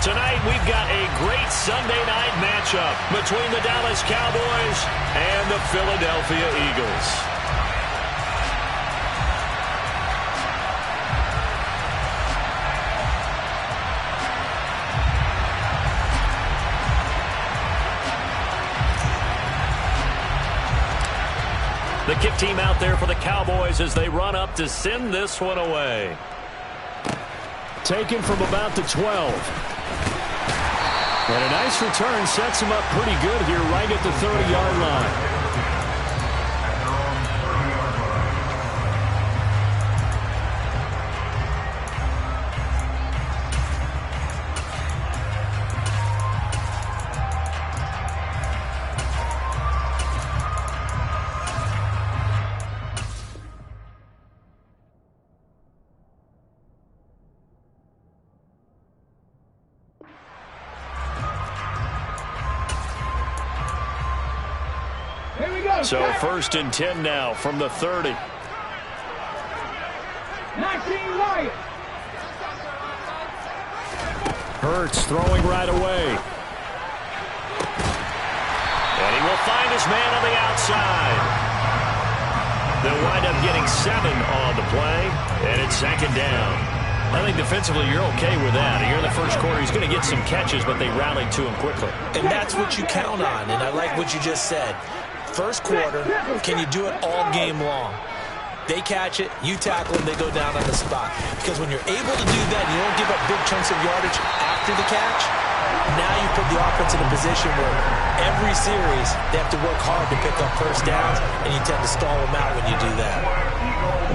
Tonight, we've got a great Sunday night matchup between the Dallas Cowboys and the Philadelphia Eagles. The kick team out there for the Cowboys as they run up to send this one away. Taken from about the 12. And a nice return sets him up pretty good here right at the 30-yard line. So 1st and 10 now from the 30. 19 right. Hurts throwing right away. And he will find his man on the outside. They'll wind up getting 7 on the play, and it's 2nd down. I think defensively you're okay with that. Here in the first quarter, he's going to get some catches, but they rallied to him quickly. And that's what you count on, and I like what you just said. First quarter, can you do it all game long? They catch it, you tackle them, they go down on the spot. Because when you're able to do that, you don't give up big chunks of yardage after the catch. Now you put the offense in a position where every series they have to work hard to pick up first downs, and you tend to stall them out when you do that.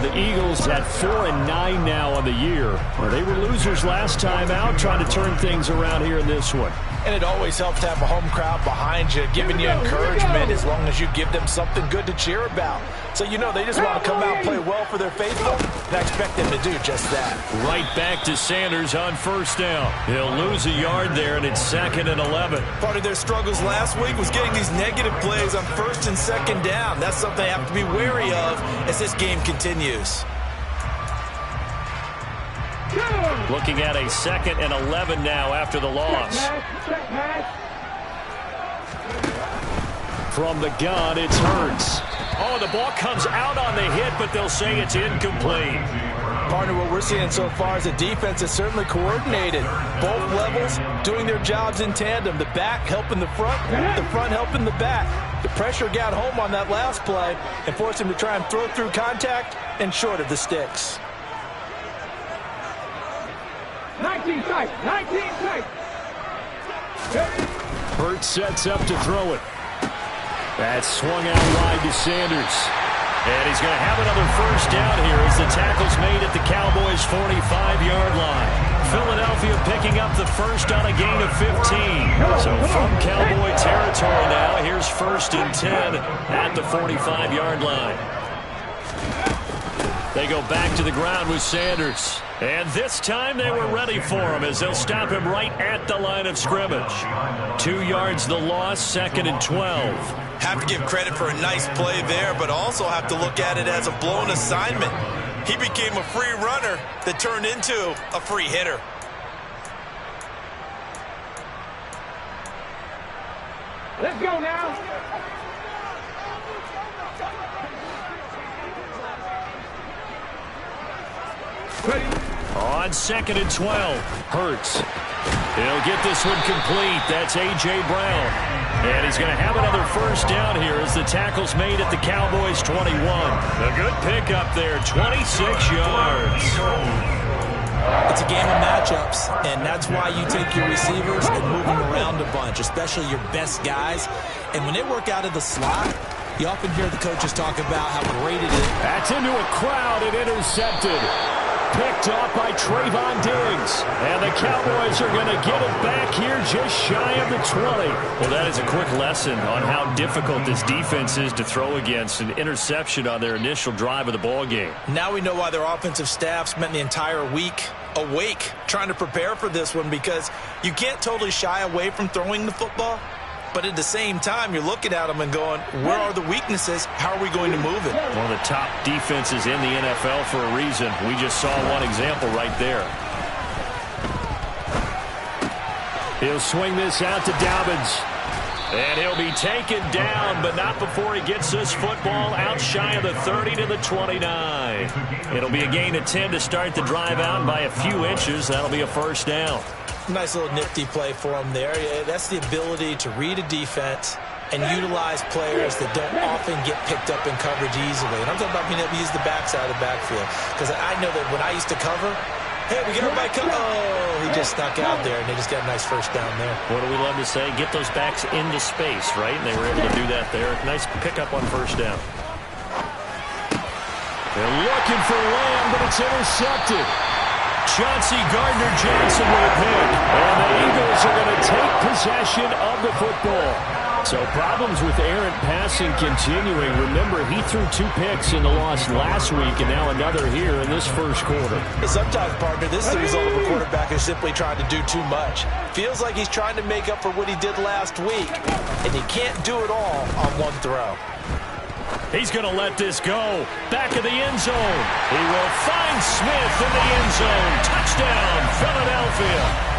The Eagles at 4-9 now on the year. They were losers last time out, trying to turn things around here in this one. And it always helps to have a home crowd behind you, giving you encouragement as long as you give them something good to cheer about. So you know they just want to come out and play well for their faithful, and I expect them to do just that. Right back to Sanders on 1st down. He'll lose a yard there, and it's 2nd and 11. Part of their struggles last week was getting these negative plays on 1st and 2nd down. That's something they have to be wary of as this game continues. Looking at a 2nd and 11 now after the loss. From the gun, it's Hurts. Oh, the ball comes out on the hit, but they'll say it's incomplete. Partner, what we're seeing so far is the defense is certainly coordinated. Both levels doing their jobs in tandem. The back helping the front helping the back. The pressure got home on that last play and forced him to try and throw through contact and short of the sticks. 19 tight. 19 tight. Hurts sets up to throw it. That's swung out wide to Sanders. And he's going to have another first down here as the tackle's made at the Cowboys' 45-yard line. Philadelphia picking up the first on a gain of 15. So from Cowboy territory now, here's 1st and 10 at the 45-yard line. They go back to the ground with Sanders. And this time they were ready for him as they'll stop him right at the line of scrimmage. 2 yards the loss, 2nd and 12. Have to give credit for a nice play there, but also have to look at it as a blown assignment. He became a free runner that turned into a free hitter. Let's go now. Ready. On 2nd and 12, Hurts. He'll get this one complete. That's A.J. Brown. And he's going to have another first down here as the tackle's made at the Cowboys' 21. A good pickup there, 26 yards. It's a game of matchups, and that's why you take your receivers and move them around a bunch, especially your best guys. And when they work out of the slot, you often hear the coaches talk about how great it is. That's into a crowd and intercepted. Picked off by Trayvon Diggs. And the Cowboys are going to get it back here just shy of the 20. Well, that is a quick lesson on how difficult this defense is to throw against. An interception on their initial drive of the ball game. Now we know why their offensive staff spent the entire week awake trying to prepare for this one, because you can't totally shy away from throwing the football. But at the same time, you're looking at them and going, where are the weaknesses? How are we going to move it? One of the top defenses in the NFL for a reason. We just saw one example right there. He'll swing this out to Dobbins. And he'll be taken down, but not before he gets this football out shy of the 30 to the 29. It'll be a gain of 10 to start the drive out, and by a few inches, that'll be a first down. Nice little nifty play for him there. Yeah, that's the ability to read a defense and utilize players that don't often get picked up in coverage easily. And I'm talking about being able to use the backside of the backfield. Because I know that when I used to cover, hey, we get everybody come. Oh, he just snuck out there, and they just got a nice first down there. What do we love to say? Get those backs into space, right? And they were able to do that there. Nice pickup on first down. They're looking for Lamb, but it's intercepted. Chauncey Gardner-Johnson with a pick. And the Eagles are going to take possession of the football. So problems with errant passing continuing. Remember, he threw 2 picks in the loss last week, and now another here in this first quarter. Sometimes, partner, this is the result of a quarterback who's simply trying to do too much. Feels like he's trying to make up for what he did last week, and he can't do it all on one throw. He's going to let this go. Back of the end zone. He will find Smith in the end zone. Touchdown, Philadelphia.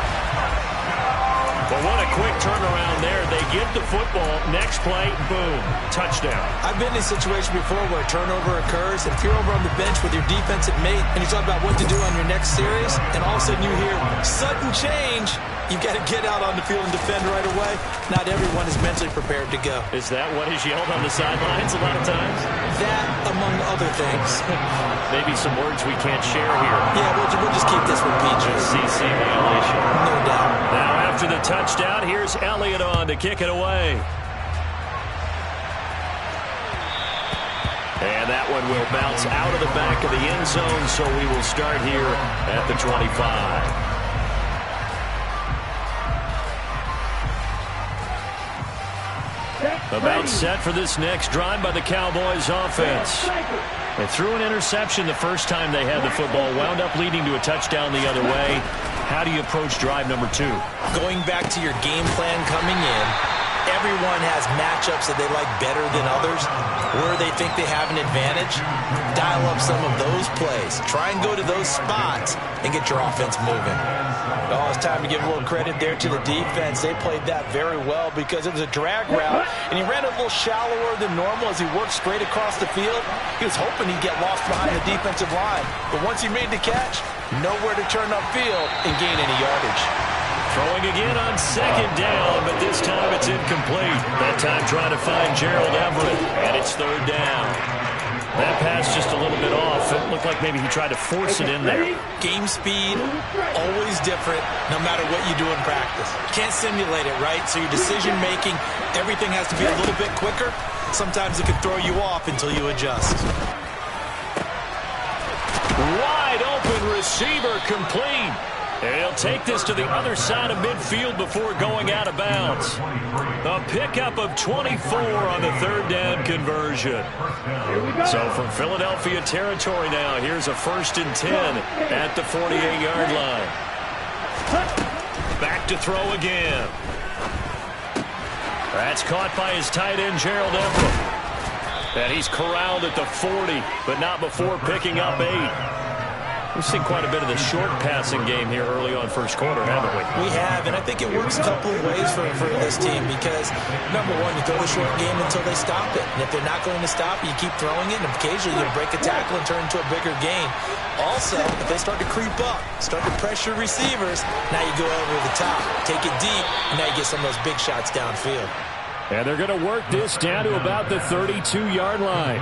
But what a quick turnaround there. They get the football. Next play, boom, touchdown. I've been in a situation before where a turnover occurs, and if you're over on the bench with your defensive mate, and you talk about what to do on your next series, and all of a sudden you hear sudden change, you've got to get out on the field and defend right away. Not everyone is mentally prepared to go. Is that what is yelled on the sidelines a lot of times? That, among other things. Maybe some words we can't share here. Yeah, we'll just keep this one PG. CC violation. No doubt. Now after the touchdown, here's Elliott on to kick it away. And that one will bounce out of the back of the end zone, so we will start here at the 25. About set for this next drive by the Cowboys offense. They threw an interception the first time they had the football, wound up leading to a touchdown the other way. How do you approach drive number 2? Going back to your game plan coming in, everyone has matchups that they like better than others, where they think they have an advantage. Dial up some of those plays. Try and go to those spots and get your offense moving. Oh, it's time to give a little credit there to the defense. They played that very well because it was a drag route, and he ran a little shallower than normal as he worked straight across the field. He was hoping he'd get lost behind the defensive line, but once he made the catch, nowhere to turn upfield and gain any yardage. Throwing again on second down, but this time it's incomplete. That time trying to find Gerald Everett, and it's third down. That pass just a little bit off. It looked like maybe he tried to force it in there. Game speed, always different, no matter what you do in practice. Can't simulate it, right? So your decision-making, everything has to be a little bit quicker. Sometimes it can throw you off until you adjust. Wide open receiver complete. And he'll take this to the other side of midfield before going out of bounds. A pickup of 24 on the third down conversion. So from Philadelphia territory now, here's a 1st and 10 at the 48-yard line. Back to throw again. That's caught by his tight end, Gerald Everett. And he's corralled at the 40, but not before picking up 8. We've seen quite a bit of the short passing game here early on first quarter, haven't we? We have, and I think it works a couple of ways for this team because, number one, you throw the short game until they stop it. And if they're not going to stop it, you keep throwing it, and occasionally you break a tackle and turn into a bigger gain. Also, if they start to creep up, start to pressure receivers, now you go over the top, take it deep, and now you get some of those big shots downfield. And they're going to work this down to about the 32-yard line.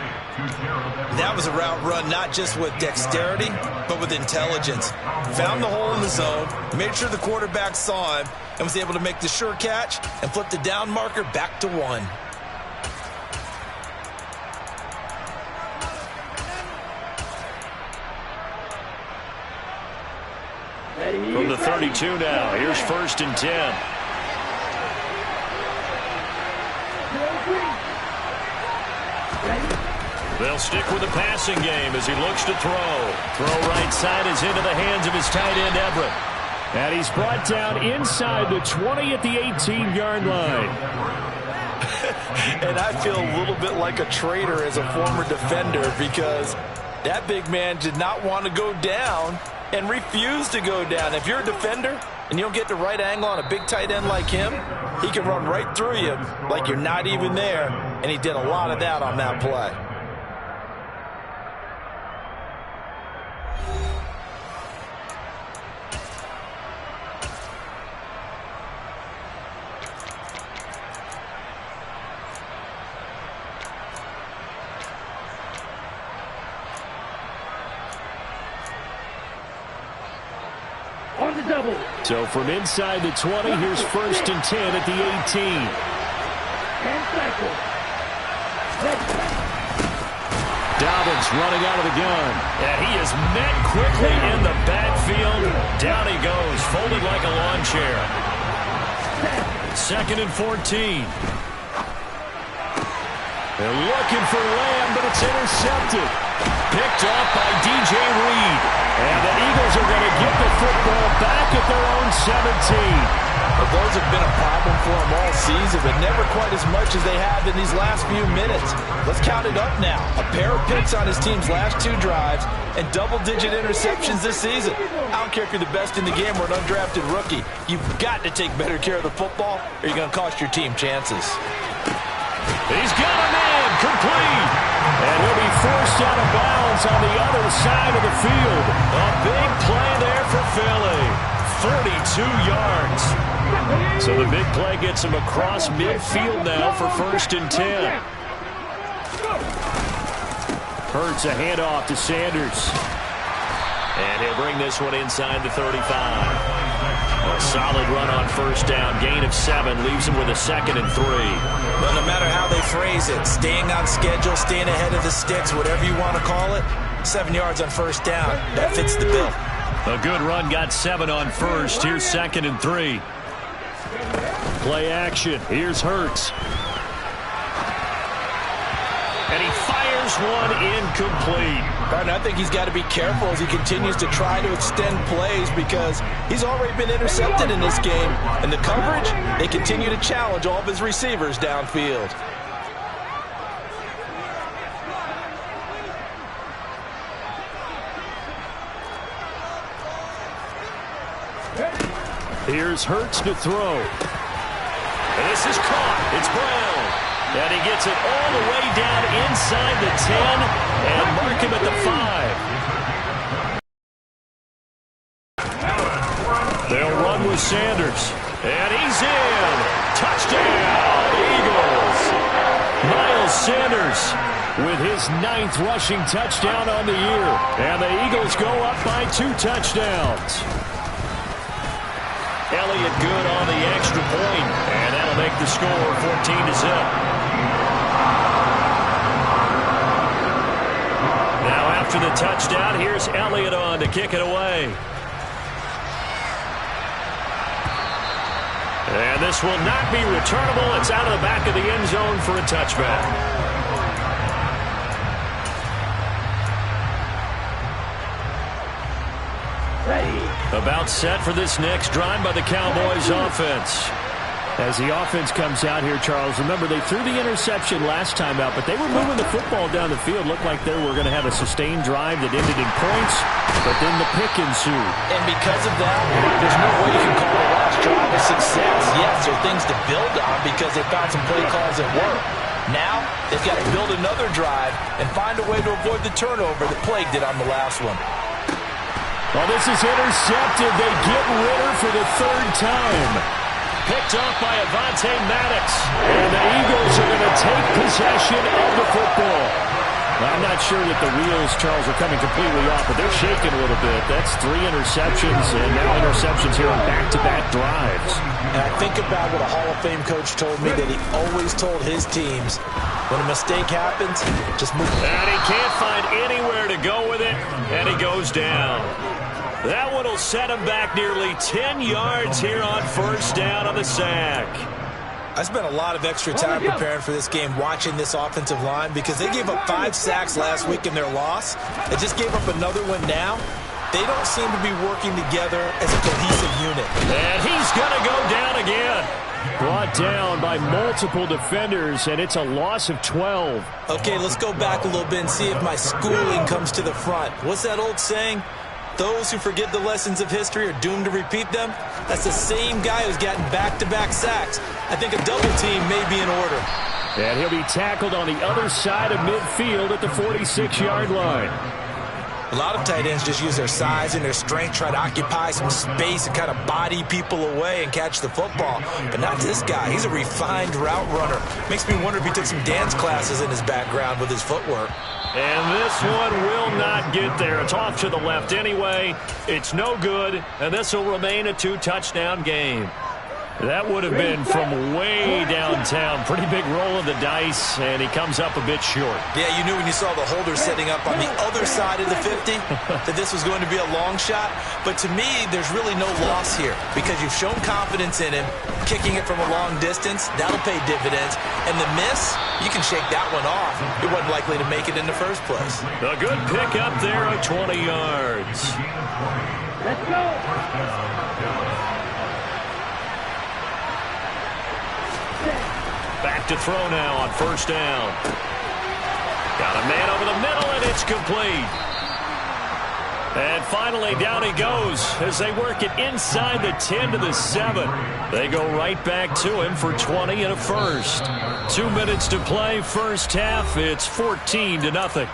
That was a route run not just with dexterity, but with intelligence. Found the hole in the zone, made sure the quarterback saw him, and was able to make the sure catch and flip the down marker back to 1. From the 32 now, here's 1st and 10. They'll stick with the passing game as he looks to throw. Throw right side is into the hands of his tight end, Everett. And he's brought down inside the 20 at the 18-yard line. And I feel a little bit like a traitor as a former defender because that big man did not want to go down and refused to go down. If you're a defender and you don't get the right angle on a big tight end like him, he can run right through you like you're not even there, and he did a lot of that on that play. On the double. So from inside the 20, here's 1st and 10 at the 18. And cycle. Dobbins running out of the gun. And he is met quickly in the backfield. Down he goes, folded like a lawn chair. 2nd and 14. They're looking for Lamb, but it's intercepted. Picked off by DJ Reed. And the Eagles are going to get the football back at their own 17. But those have been a problem for them all season, but never quite as much as they have in these last few minutes. Let's count it up now. A pair of picks on his team's last 2 drives and double-digit interceptions this season. I don't care if you're the best in the game or an undrafted rookie. You've got to take better care of the football or you're going to cost your team chances. He's got a man, complete. And he'll be forced out of bounds on the other side of the field. A big play there for Philly. 42 yards. So the big play gets him across midfield now for 1st and 10. Hurts a handoff to Sanders. And he'll bring this one inside the 35. A solid run on 1st down. Gain of 7 leaves him with a 2nd and 3. Well, no matter how they phrase it, staying on schedule, staying ahead of the sticks, whatever you want to call it, 7 yards on 1st down. That fits the bill. A good run, got 7 on 1st. Here's 2nd and 3. Play action. Here's Hurts. And he fires one incomplete. Barton, I think he's got to be careful as he continues to try to extend plays because he's already been intercepted in this game. And the coverage, they continue to challenge all of his receivers downfield. Here's Hurts to throw. And this is caught. It's Brown. And he gets it all the way down inside the 10 and mark him at the 5. They'll run with Sanders. And he's in. Touchdown, Eagles. Miles Sanders with his 9th rushing touchdown on the year. And the Eagles go up by 2 touchdowns. Elliott good on the extra point, and that'll make the score 14-0. Now after the touchdown, here's Elliott on to kick it away. And this will not be returnable. It's out of the back of the end zone for a touchback. About set for this next drive by the Cowboys offense. As the offense comes out here, Charles, remember they threw the interception last time out, but they were moving the football down the field. Looked like they were going to have a sustained drive that ended in points, but then the pick ensued. And because of that, there's no way you can call the last drive a success. Yes, there are things to build on because they found some play calls that work. Now, they've got to build another drive and find a way to avoid the turnover that plagued it on the last one. Well, this is intercepted. They get Ritter for the 3rd time. Picked off by Avonte Maddox. And the Eagles are going to take possession of the football. I'm not sure that the wheels, Charles, are coming completely off, but they're shaking a little bit. That's 3 interceptions, and now interceptions here on back-to-back drives. And I think about what a Hall of Fame coach told me that he always told his teams, when a mistake happens, just move. And he can't find anywhere to go with it, and he goes down. That one will set him back nearly 10 yards here on 1st down on the sack. I spent a lot of extra time preparing for this game watching this offensive line because they gave up 5 sacks last week in their loss. They just gave up another one now. They don't seem to be working together as a cohesive unit. And he's going to go down again. Brought down by multiple defenders, and it's a loss of 12. Okay, let's go back a little bit and see if my schooling comes to the front. What's that old saying? Those who forget the lessons of history are doomed to repeat them. That's the same guy who's gotten back-to-back sacks. I think a double team may be in order. And he'll be tackled on the other side of midfield at the 46-yard line. A lot of tight ends just use their size and their strength, try to occupy some space and kind of body people away and catch the football. But not this guy. He's a refined route runner. Makes me wonder if he took some dance classes in his background with his footwork. And this one will not get there. It's off to the left anyway. It's no good, and this will remain a 2-touchdown game. That would have been from way downtown. Pretty big roll of the dice, and he comes up a bit short. Yeah, you knew when you saw the holder setting up on the other side of the 50 that this was going to be a long shot. But to me, there's really no loss here because you've shown confidence in him. Kicking it from a long distance, that'll pay dividends. And the miss, you can shake that one off. It wasn't likely to make it in the first place. A good pick up there at 20 yards. Let's go. Back to throw now on first down. Got a man over the middle, and it's complete. And finally, down he goes as they work it inside the 10 to the 7. They go right back to him for 20 and a first. 2 minutes to play, first half. It's 14-0.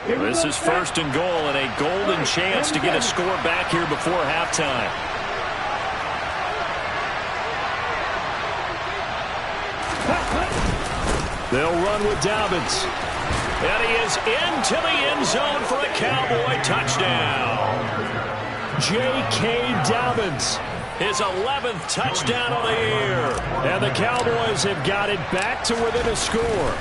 This is first and goal and a golden chance to get a score back here before halftime. They'll run with Dobbins. And he is into the end zone for a Cowboy touchdown. J.K. Dobbins, his 11th touchdown of the year. And the Cowboys have got it back to within a score.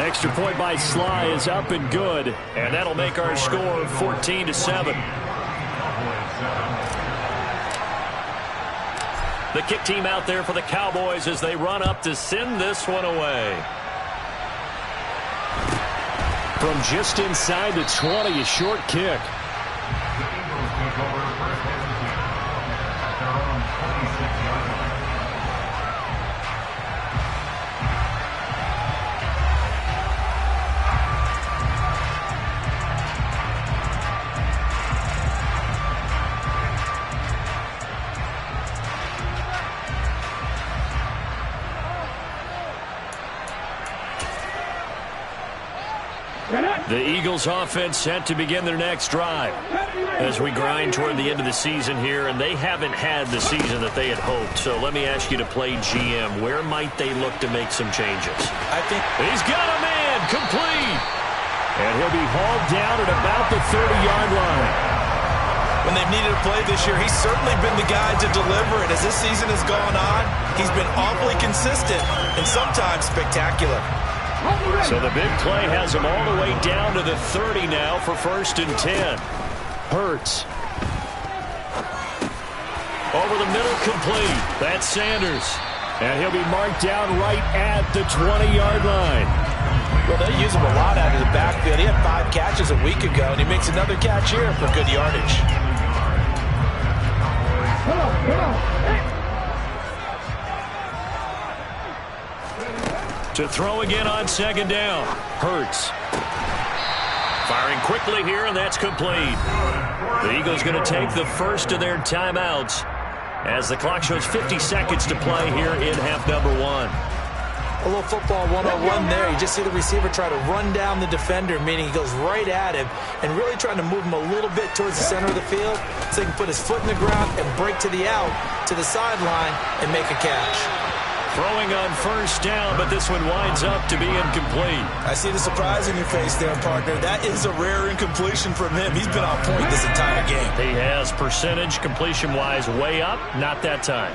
Extra point by Sly is up and good. And that'll make our score 14-7. The kick team out there for the Cowboys as they run up to send this one away. From just inside the 20, a short kick. The Eagles offense set to begin their next drive as we grind toward the end of the season here, and they haven't had the season that they had hoped. So let me ask you to play GM. Where might they look to make some changes? I think he's got a man complete. And he'll be hauled down at about the 30-yard line. When they've needed a play this year, he's certainly been the guy to deliver it. As this season has gone on, he's been awfully consistent and sometimes spectacular. So the big play has him all the way down to the 30 now for first and 10. Hurts. Over the middle, complete. That's Sanders. And he'll be marked down right at the 20-yard line. Well, they use him a lot out of the backfield. He had 5 catches a week ago, and he makes another catch here for good yardage. Come on. To throw again on second down. Hurts. Firing quickly here, and that's complete. The Eagles going to take the first of their timeouts as the clock shows 50 seconds to play here in half number 1. A little football 101 there. You just see the receiver try to run down the defender, meaning he goes right at him and really trying to move him a little bit towards the center of the field so he can put his foot in the ground and break to the out, to the sideline, and make a catch. Throwing on first down, but this one winds up to be incomplete. I see the surprise in your face there, partner. That is a rare incompletion from him. He's been on point this entire game. He has percentage completion-wise way up, not that time.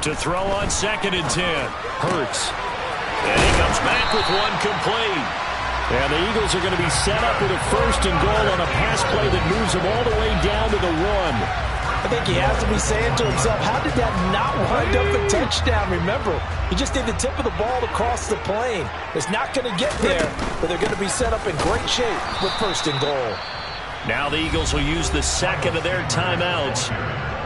To throw on second and 10. Hurts. And he comes back with one complete. And the Eagles are going to be set up with a first and goal on a pass play that moves them all the way down to the 1. I think he has to be saying to himself, how did that not wind up a touchdown? Remember, he just did the tip of the ball across the plane. It's not going to get there, but they're going to be set up in great shape with first and goal. Now the Eagles will use the second of their timeouts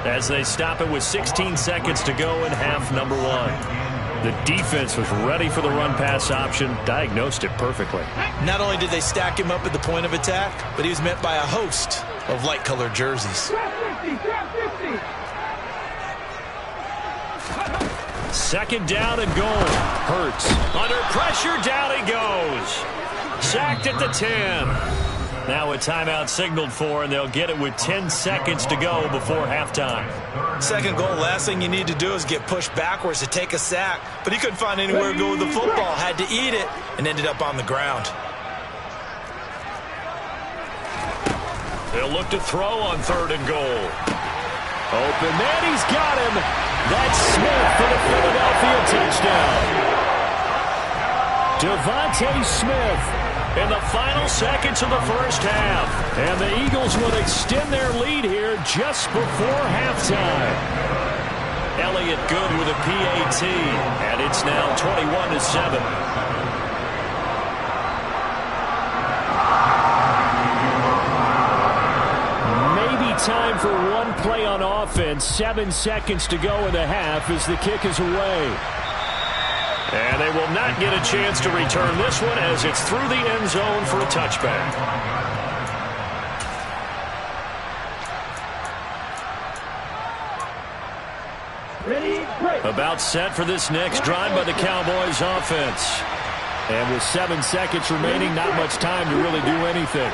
as they stop it with 16 seconds to go in half number 1. The defense was ready for the run-pass option, diagnosed it perfectly. Not only did they stack him up at the point of attack, but he was met by a host of light-colored jerseys. Second down and goal. Hurts. Under pressure, down he goes. Sacked at the 10. Now a timeout signaled for, and they'll get it with 10 seconds to go before halftime. Second goal, last thing you need to do is get pushed backwards to take a sack. But he couldn't find anywhere to go with the football. Had to eat it and ended up on the ground. They'll look to throw on third and goal. Open man, he's got him. That's Smith for the Philadelphia touchdown. Devontae Smith in the final seconds of the first half. And the Eagles will extend their lead here just before halftime. Elliott good with a PAT, and it's now 21-7. Time for one play on offense. 7 seconds to go in the half as the kick is away. And they will not get a chance to return this one as it's through the end zone for a touchback. About set for this next drive by the Cowboys offense. And with 7 seconds remaining, not much time to really do anything.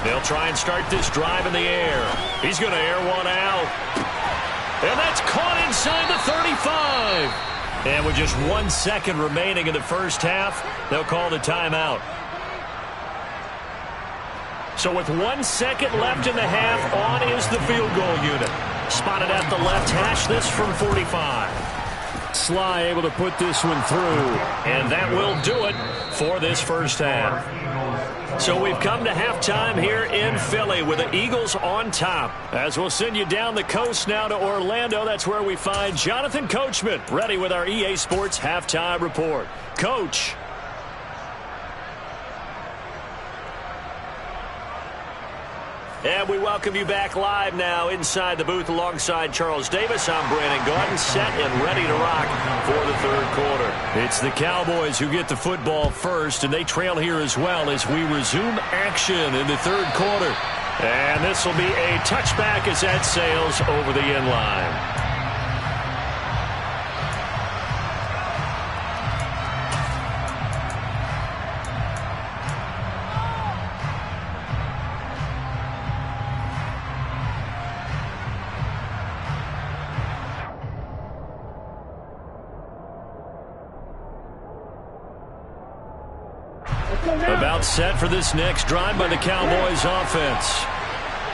They'll try and start this drive in the air. He's going to air one out. And that's caught inside the 35. And with just 1 second remaining in the first half, they'll call the timeout. So with 1 second left in the half, on is the field goal unit. Spotted at the left hash, this from 45. Sly able to put this one through. And that will do it for this first half. So we've come to halftime here in Philly with the Eagles on top. As we'll send you down the coast now to Orlando, that's where we find Jonathan Coachman ready with our EA Sports Halftime Report. Coach. And we welcome you back live now inside the booth alongside Charles Davis. I'm Brandon Gaudin, set and ready to rock for the third quarter. It's the Cowboys who get the football first, and they trail here as well as we resume action in the third quarter. And this will be a touchback as that sails over the end line. About set for this next drive by the Cowboys offense.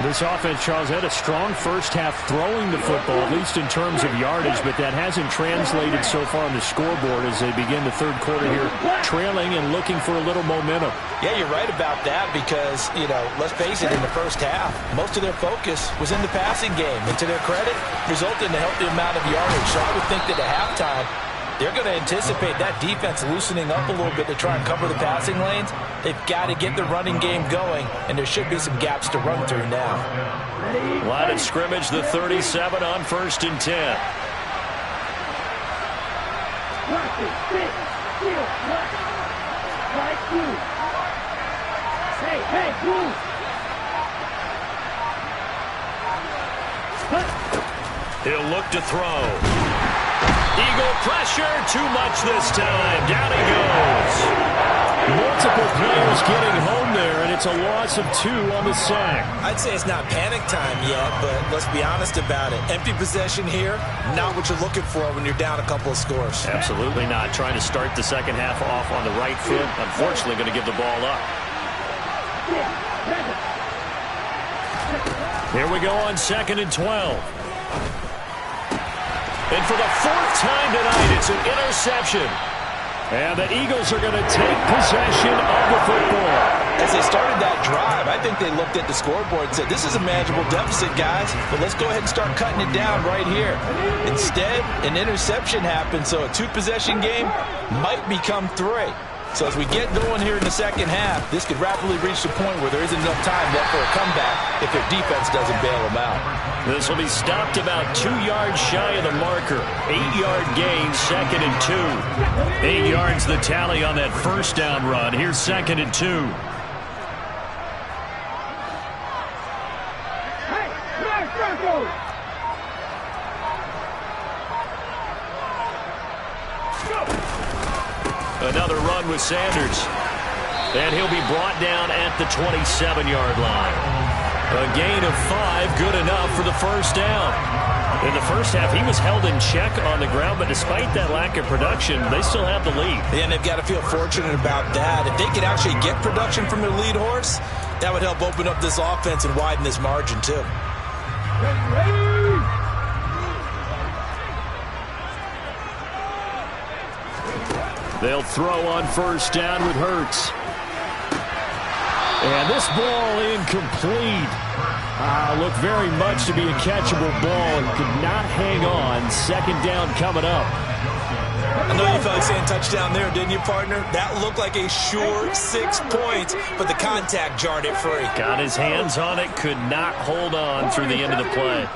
This offense, Charles, had a strong first half throwing the football, at least in terms of yardage, but that hasn't translated so far on the scoreboard as they begin the third quarter here, trailing and looking for a little momentum. Yeah, you're right about that because, let's face it, in the first half, most of their focus was in the passing game. And to their credit, resulted in a healthy amount of yardage. So I would think that at halftime, they're going to anticipate that defense loosening up a little bit to try and cover the passing lanes. They've got to get the running game going, and there should be some gaps to run through now. Line of scrimmage, the 37 on 1st and 10. He'll look to throw. Eagle pressure, too much this time. Down he goes. Multiple players getting home there, and it's a loss of 2 on the sack. I'd say it's not panic time yet, but let's be honest about it. Empty possession here, not what you're looking for when you're down a couple of scores. Absolutely not. Trying to start the second half off on the right foot. Unfortunately, going to give the ball up. Here we go on 2nd and 12. And for the 4th time tonight, it's an interception. And the Eagles are going to take possession of the football. As they started that drive, I think they looked at the scoreboard and said, this is a manageable deficit, guys, but let's go ahead and start cutting it down right here. Instead, an interception happened, so a 2-possession game might become 3. So as we get going here in the second half, this could rapidly reach the point where there isn't enough time left for a comeback if their defense doesn't bail them out. This will be stopped about 2 yards shy of the marker. 8-yard gain, 2nd and 2. 8 yards the tally on that first down run. Here's 2nd and 2. Another run with Sanders. And he'll be brought down at the 27-yard line. A gain of 5, good enough for the first down. In the first half, he was held in check on the ground, but despite that lack of production, they still have the lead. And they've got to feel fortunate about that. If they could actually get production from their lead horse, that would help open up this offense and widen this margin, too. They'll throw on first down with Hurts. And this ball incomplete. Looked very much to be a catchable ball and could not hang on. 2nd down coming up. I know you felt like saying touchdown there, didn't you, partner? That looked like a sure 6 points, but the contact jarred it free. Got his hands on it, could not hold on through the end of the play.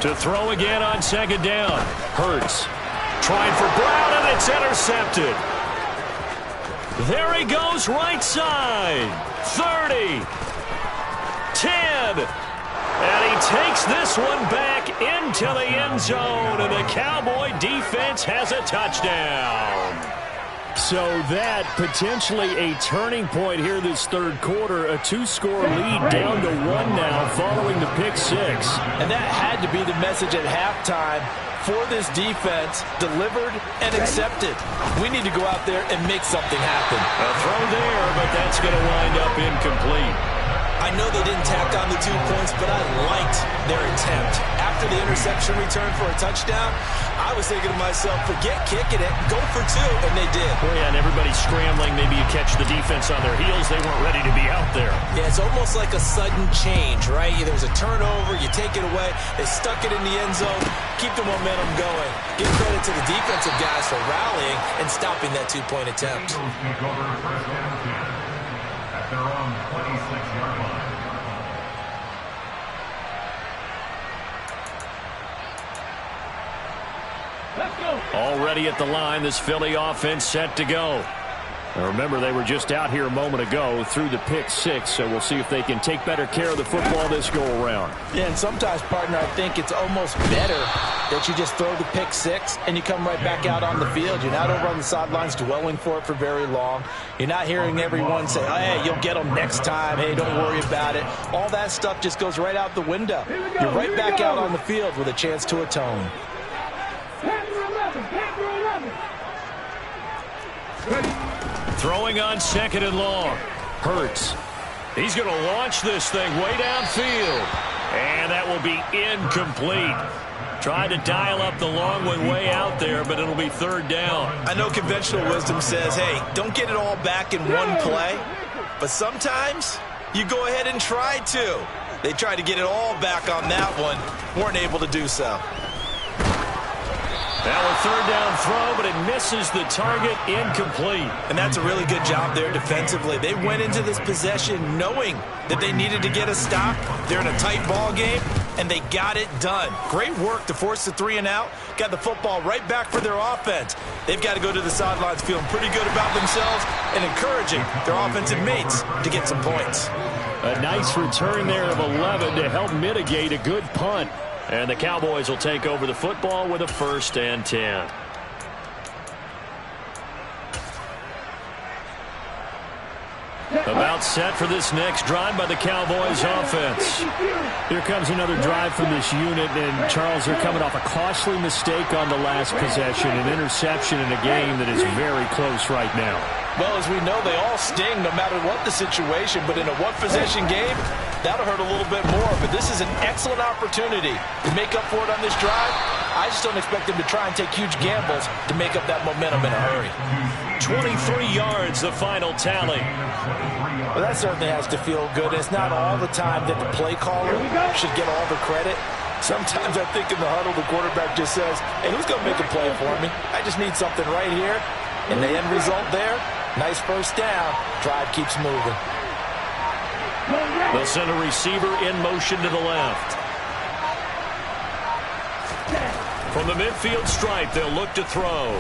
To throw again on 2nd down. Hurts. Trying for Brown, and it's intercepted. There he goes, right side. 30. 10. And he takes this one back into the end zone, and the Cowboy defense has a touchdown. So that potentially a turning point here this third quarter. A 2-score lead down to 1 now following the pick 6. And that had to be the message at halftime for this defense, delivered and accepted. We need to go out there and make something happen. A throw there, but that's going to wind up incomplete. I know they didn't tack on the 2 points, but I liked their attempt. After the interception return for a touchdown, I was thinking to myself, forget kicking it, go for 2, and they did. Well, yeah, and everybody's scrambling. Maybe you catch the defense on their heels. They weren't ready to be out there. Yeah, it's almost like a sudden change, right? There's a turnover, you take it away, they stuck it in the end zone, keep the momentum going. Give credit to the defensive guys for rallying and stopping that 2-point attempt. At their own 26-yard line. Already at the line, this Philly offense set to go. Now remember, they were just out here a moment ago through the pick 6, so we'll see if they can take better care of the football this go-around. Yeah, and sometimes, partner, I think it's almost better that you just throw the pick 6 and you come right back out on the field. You're not over on the sidelines dwelling for it for very long. You're not hearing everyone say, oh, hey, you'll get them next time. Hey, don't worry about it. All that stuff just goes right out the window. You're right back out on the field with a chance to atone. Throwing on 2nd and long. Hurts. He's going to launch this thing way downfield. And that will be incomplete. Tried to dial up the long one way out there, but it'll be 3rd down. I know conventional wisdom says, hey, don't get it all back in one play. But sometimes you go ahead and try to. They tried to get it all back on that one. Weren't able to do so. Now a 3rd down throw, but it misses the target, incomplete. And that's a really good job there defensively. They went into this possession knowing that they needed to get a stop. They're in a tight ball game, and they got it done. Great work to force the 3 and out. Got the football right back for their offense. They've got to go to the sidelines feeling pretty good about themselves and encouraging their offensive mates to get some points. A nice return there of 11 to help mitigate a good punt. And the Cowboys will take over the football with a 1st and 10. About set for this next drive by the Cowboys offense. Here comes another drive from this unit, and Charles, they're coming off a costly mistake on the last possession, an interception in a game that is very close right now. Well, as we know, they all sting no matter what the situation, but in a one-possession game, that'll hurt a little bit more. But this is an excellent opportunity to make up for it on this drive. I just don't expect them to try and take huge gambles to make up that momentum in a hurry. 23 yards, the final tally. Well, that certainly has to feel good. It's not all the time that the play caller should get all the credit. Sometimes I think in the huddle, the quarterback just says, hey, who's going to make a play for me? I just need something right here. And the end result there, nice first down. Drive keeps moving. They'll send a receiver in motion to the left. From the midfield stripe, they'll look to throw.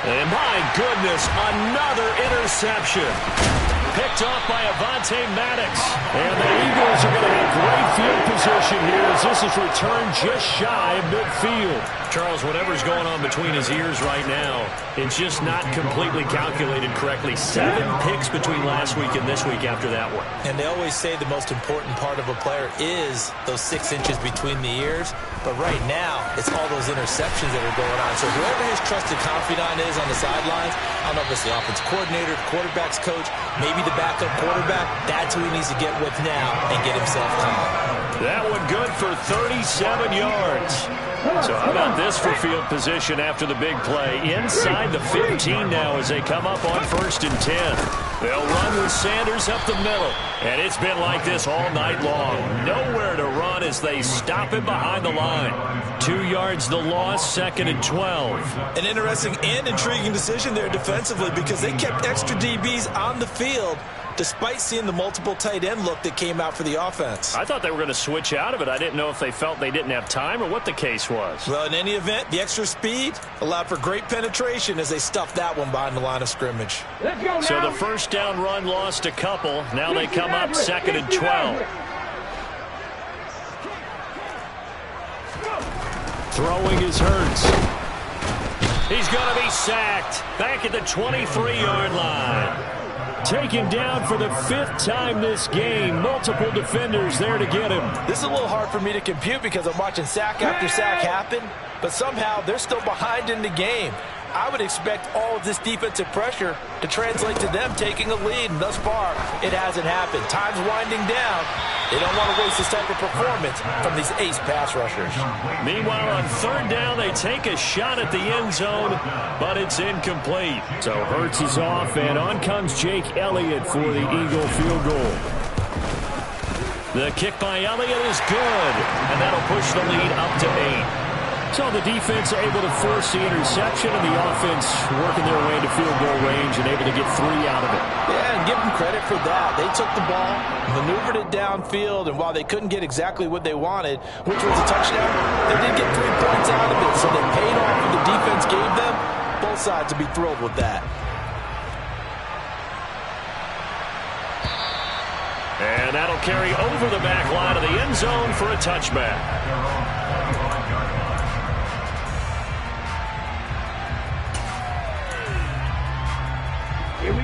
And my goodness, another interception. Picked off by Avonte Maddox. And the Eagles are going to have great field position here as this is returned just shy of midfield. Charles, whatever's going on between his ears right now, it's just not completely calculated correctly. 7 picks between last week and this week after that one. And they always say the most important part of a player is those 6 inches between the ears. But right now, it's all those interceptions that are going on. So whoever his trusted confidant is on the sidelines, I don't know if it's the offense coordinator, the quarterback's coach, maybe the backup quarterback, that's who he needs to get with now and get himself calm. That one good for 37 yards. So how about this for field position after the big play? Inside the 15 now as they come up on 1st and 10. They'll run with Sanders up the middle. And it's been like this all night long. Nowhere to run as they stop him behind the line. 2 yards the loss, 2nd and 12. An interesting and intriguing decision there defensively because they kept extra DBs on the field despite seeing the multiple tight end look that came out for the offense. I thought they were going to switch out of it. I didn't know if they felt they didn't have time or what the case was. Well, in any event, the extra speed allowed for great penetration as they stuffed that one behind the line of scrimmage. Let's go now. So the first down run lost a couple. Now they come up 2nd and 12. Throwing is Hurts. He's going to be sacked back at the 23-yard line. Taken down for the 5th time this game. Multiple defenders there to get him. This is a little hard for me to compute because I'm watching sack after sack happen, but somehow they're still behind in the game. I would expect all of this defensive pressure to translate to them taking a lead, and thus far, it hasn't happened. Time's winding down. They don't want to waste this type of performance from these ace pass rushers. Meanwhile, on 3rd down, they take a shot at the end zone, but it's incomplete. So Hurts is off, and on comes Jake Elliott for the Eagle field goal. The kick by Elliott is good, and that'll push the lead up to 8. So the defense able to force the interception, and the offense working their way into field goal range and able to get 3 out of it. Yeah, and give them credit for that. They took the ball, maneuvered it downfield, and while they couldn't get exactly what they wanted, which was a touchdown, they did get 3 points out of it, so they paid off what the defense gave them. Both sides will be thrilled with that. And that'll carry over the back line of the end zone for a touchback.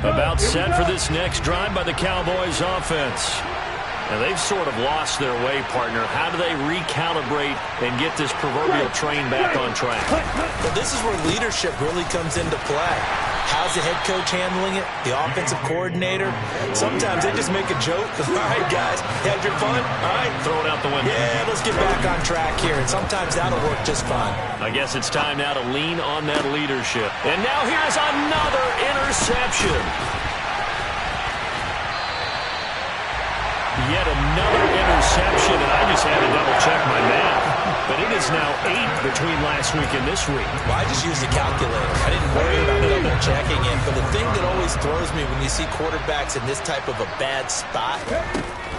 About set for this next drive by the Cowboys offense. And they've sort of lost their way, partner. How do they recalibrate and get this proverbial train back on track? Well, this is where leadership really comes into play. How's the head coach handling it? The offensive coordinator? Sometimes they just make a joke. All right, guys, had your fun? All right. Throw it out the window. Yeah, let's get back on track here. And sometimes that'll work just fine. I guess it's time now to lean on that leadership. And now here's another interception. Yet another interception, and I just had to double-check my math. But it is now 8 between last week and this week. Well, I just used a calculator. I didn't worry about double-checking it. But the thing that always throws me when you see quarterbacks in this type of a bad spot,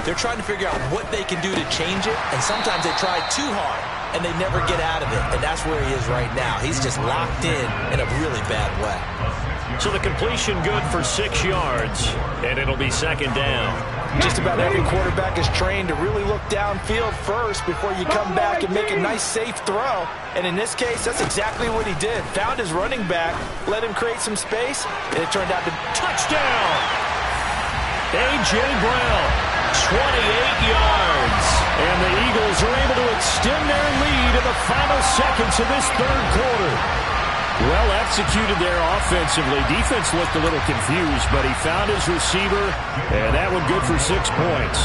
they're trying to figure out what they can do to change it, and sometimes they try too hard, and they never get out of it. And that's where he is right now. He's just locked in a really bad way. So the completion good for 6 yards, and it'll be 2nd down. Just about every quarterback is trained to really look downfield first before you come back and make a nice, safe throw. And in this case, that's exactly what he did. Found his running back, let him create some space, and it turned out to touchdown. A.J. Brown, 28 yards. And the Eagles are able to extend their lead in the final seconds of this 3rd quarter. Well executed there offensively. Defense looked a little confused, but he found his receiver, and that one good for 6 points.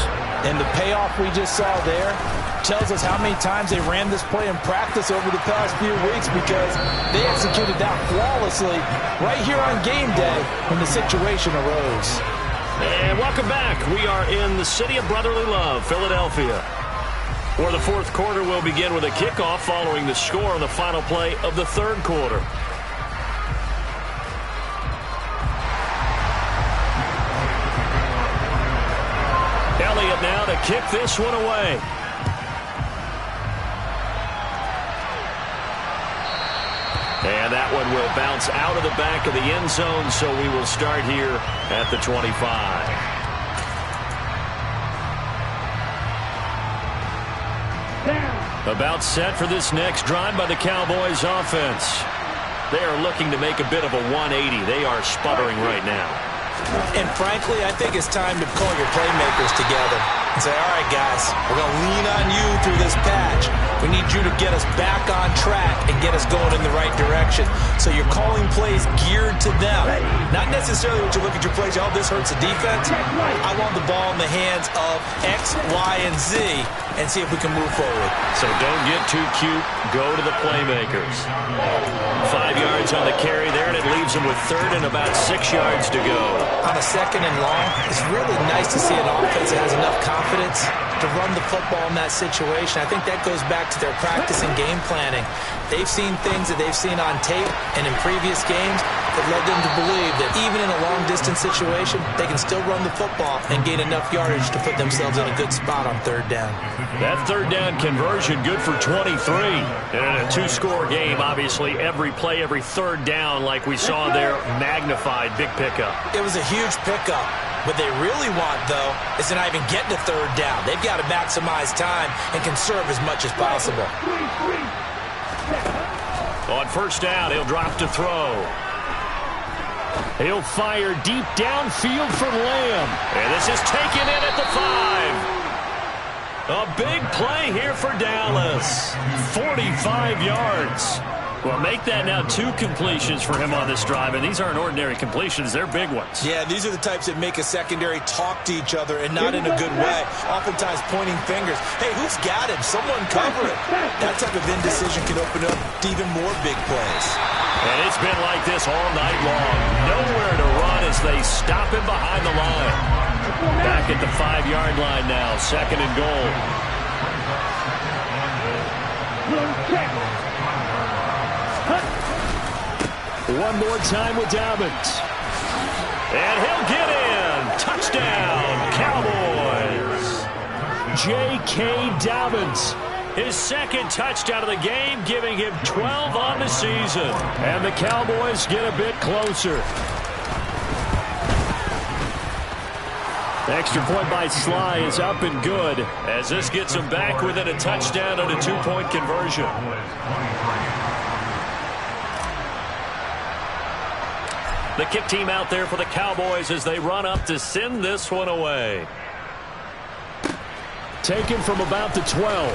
And the payoff we just saw there tells us how many times they ran this play in practice over the past few weeks, because they executed that flawlessly right here on game day when the situation arose. And welcome back. We are in the city of brotherly love, Philadelphia, where the 4th quarter will begin with a kickoff following the score on the final play of the 3rd quarter. kick this one away. And that one will bounce out of the back of the end zone, so we will start here at the 25. About set for this next drive by the Cowboys offense. They are looking to make a bit of a 180. They are sputtering right now. And frankly, I think it's time to call your playmakers together and say, all right, guys, we're going to lean on you through this patch. We need you to get us back on track and get us going in the right direction. So you're calling plays geared to them. Not necessarily what you look at your plays, oh, this hurts the defense. I want the ball in the hands of X, Y, and Z and see if we can move forward. So don't get too cute. Go to the playmakers. 5 yards on the carry there, and it leaves them with third and about 6 yards to go. On a second and long, it's really nice to see an offense that has enough confidence to run the football in that situation. I think that goes back to their practice and game planning. They've seen things that they've seen on tape and in previous games that led them to believe that even in a long-distance situation, they can still run the football and gain enough yardage to put themselves in a good spot on third down. That third down conversion good for 23. And in a two-score game, obviously, every play, every third down, like we saw there, magnified, big pickup. It was a huge pickup. What they really want, though, is to not even get to third down. They've got to maximize time and conserve as much as possible. On first down, he'll drop to throw. He'll fire deep downfield for Lamb. And this is taken in at the 5. A big play here for Dallas. 45 yards. Well, make that now 2 completions for him on this drive, and these aren't ordinary completions. They're big ones. Yeah, these are the types that make a secondary talk to each other and not in a good way, oftentimes pointing fingers. Hey, who's got him? Someone cover it. That type of indecision can open up to even more big plays. And it's been like this all night long. Nowhere to run as they stop him behind the line. Back at the 5-yard line now, second and goal. One more time with Dobbins. And he'll get in. Touchdown, Cowboys. J.K. Dobbins. His second touchdown of the game, giving him 12 on the season. And the Cowboys get a bit closer. Extra point by Sly is up and good, as this gets him back within a touchdown and a 2-point conversion. The kick team out there for the Cowboys as they run up to send this one away. Taken from about the 12.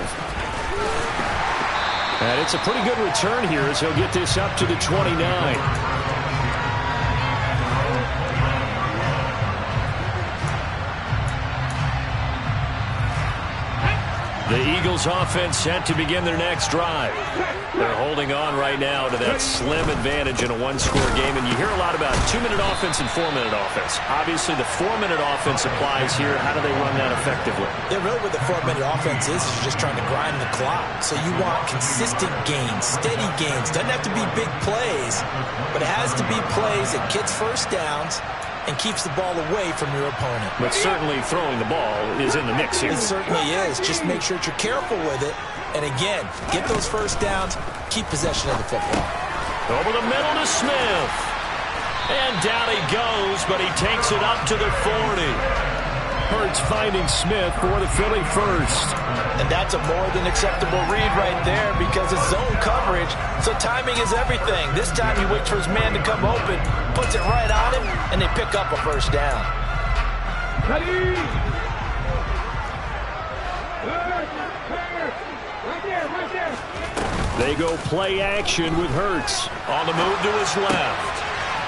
And it's a pretty good return here as he'll get this up to the 29. The Eagles offense set to begin their next drive. They're holding on right now to that slim advantage in a one-score game. And you hear a lot about 2-minute offense and 4-minute offense. Obviously, the 4-minute offense applies here. How do they run that effectively? Yeah, really what the 4-minute offense is you're just trying to grind the clock. So you want consistent gains, steady gains. Doesn't have to be big plays, but it has to be plays that gets first downs and keeps the ball away from your opponent. But certainly throwing the ball is in the mix here. It certainly is. Just make sure that you're careful with it. And again, get those first downs, keep possession of the football. Over the middle to Smith. And down he goes, but he takes it up to the 40. Hurts finding Smith for the Philly first. And that's a more than acceptable read right there because it's zone coverage, so timing is everything. This time he waits for his man to come open, puts it right on him, and they pick up a first down. They go play action with Hurts on the move to his left.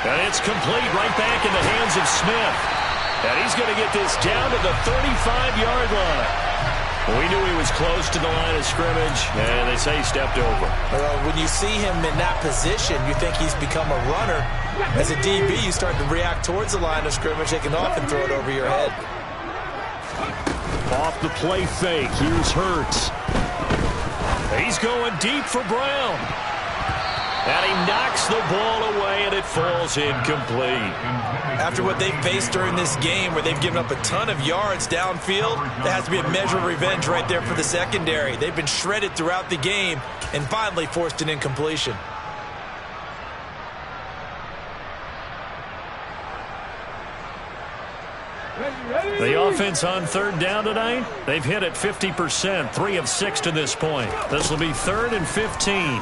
And it's complete right back in the hands of Smith. And he's going to get this down to the 35-yard line. We knew he was close to the line of scrimmage, and they say he stepped over. Well, when you see him in that position, you think he's become a runner. As a DB, you start to react towards the line of scrimmage. They can often throw it over your head. Off the play fake, here's Hurts. He's going deep for Brown. And he knocks the ball away, and it falls incomplete. After what they've faced during this game, where they've given up a ton of yards downfield, there has to be a measure of revenge right there for the secondary. They've been shredded throughout the game and finally forced an incompletion. The offense on third down tonight, they've hit it 50%, 3 of 6 to this point. This will be 3rd and 15.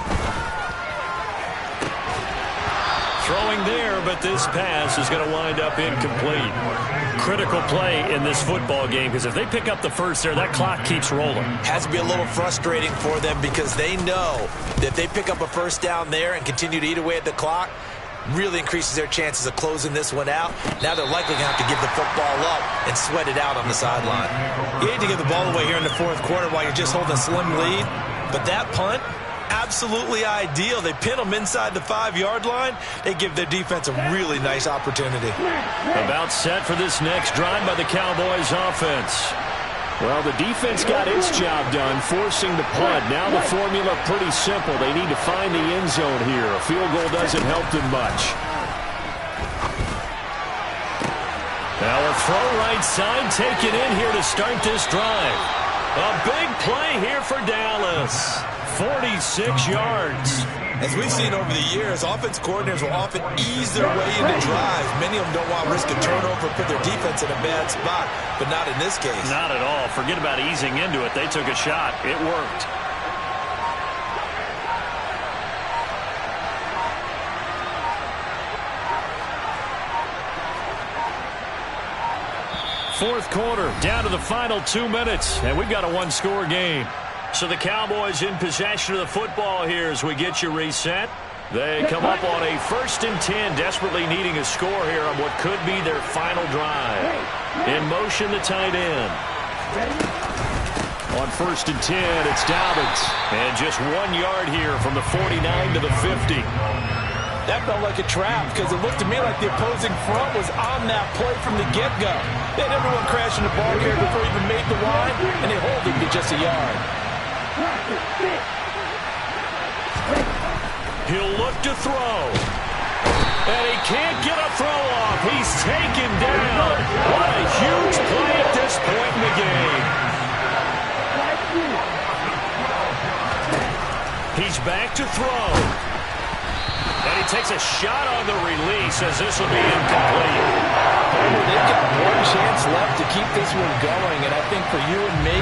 Throwing there, but this pass is going to wind up incomplete. Critical play in this football game, because if they pick up the first there, that clock keeps rolling. Has to be a little frustrating for them, because they know that if they pick up a first down there and continue to eat away at the clock, really increases their chances of closing this one out. Now they're likely going to have to give the football up and sweat it out on the sideline. You hate to give the ball away here in the fourth quarter while you're just holding a slim lead, but that punt, absolutely ideal. They pin them inside the 5-yard line. They give their defense a really nice opportunity. About set for this next drive by the Cowboys offense. Well, the defense got its job done, forcing the punt. Now the formula pretty simple. They need to find the end zone here. A field goal doesn't help them much. Now a throw right side taken in here to start this drive. A big play here for Dallas. 46 yards. As we've seen over the years, offense coordinators will often ease their way into drives. Many of them don't want to risk a turnover, put their defense in a bad spot, but not in this case. Not at all. Forget about easing into it. They took a shot. It worked. Fourth quarter, down to the final 2 minutes, and we've got a one-score game. So the Cowboys in possession of the football here as we get you reset. They come up on a 1st and 10, desperately needing a score here on what could be their final drive. In motion, the tight end. On 1st and 10, it's Dobbins. And just 1 yard here from the 49 to the 50. That felt like a trap, because it looked to me like the opposing front was on that play from the get-go. They had everyone crashing the ball carrier before he even made the line, and they hold him to just a yard. He'll look to throw. And he can't get a throw off. He's taken down. What a huge play at this point in the game. He's back to throw. And he takes a shot on the release as this will be incomplete. They've got one chance left to keep this one going, and I think for you and me,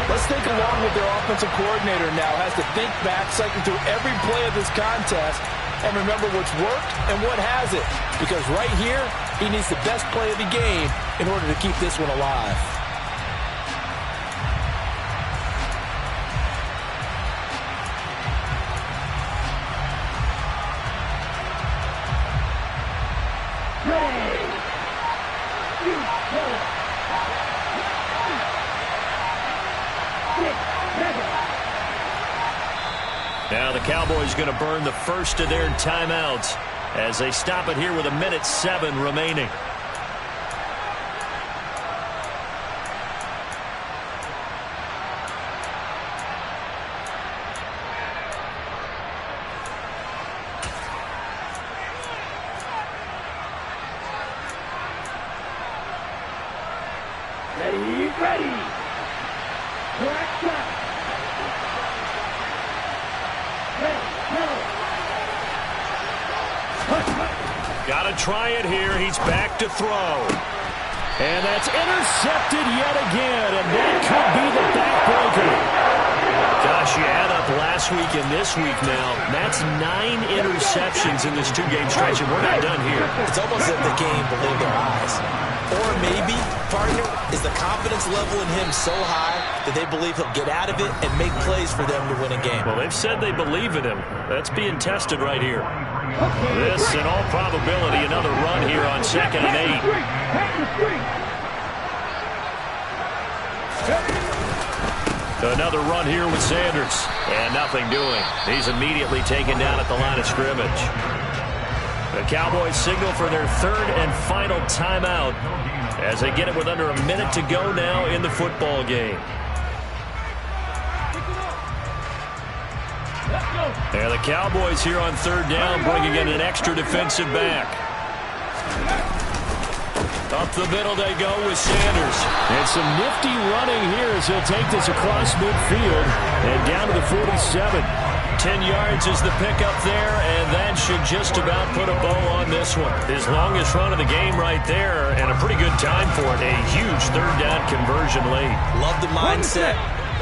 let's think along with their offensive coordinator now. Has to think back, cycle through every play of this contest, and remember what's worked and what hasn't. Because right here, he needs the best play of the game in order to keep this one alive. Now the Cowboys going to burn the first of their timeouts as they stop it here with 1:07 remaining. Ready. Correct shot. Got to try it here. He's back to throw. And that's intercepted yet again. And that could be the backbreaker. Gosh, you add up last week and this week now. That's 9 interceptions in this 2-game stretch, and we're not done here. It's almost as if the game believed their eyes. Or maybe, partner, is the confidence level in him so high that they believe he'll get out of it and make plays for them to win a game. Well, they've said they believe in him. That's being tested right here. This, in all probability, another run here on 2nd and 8. Another run here with Sanders. And nothing doing. He's immediately taken down at the line of scrimmage. The Cowboys signal for their 3rd and final timeout as they get it with under a minute to go now in the football game. Let's go. And the Cowboys here on third down, bringing in an extra defensive back. Up the middle they go with Sanders. And some nifty running here as he'll take this across midfield and down to the 47. 10 yards is the pickup there, and that should just about put a bow on this one. His longest run of the game right there, and a pretty good time for it. A huge third down conversion late. Love the mindset.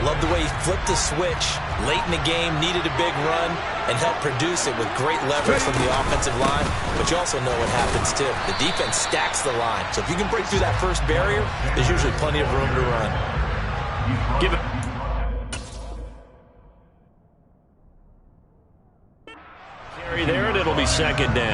Love the way he flipped the switch late in the game, needed a big run, and helped produce it with great leverage from the offensive line. But you also know what happens, too. The defense stacks the line. So if you can break through that first barrier, there's usually plenty of room to run. Give it. Carry there, and it'll be second down.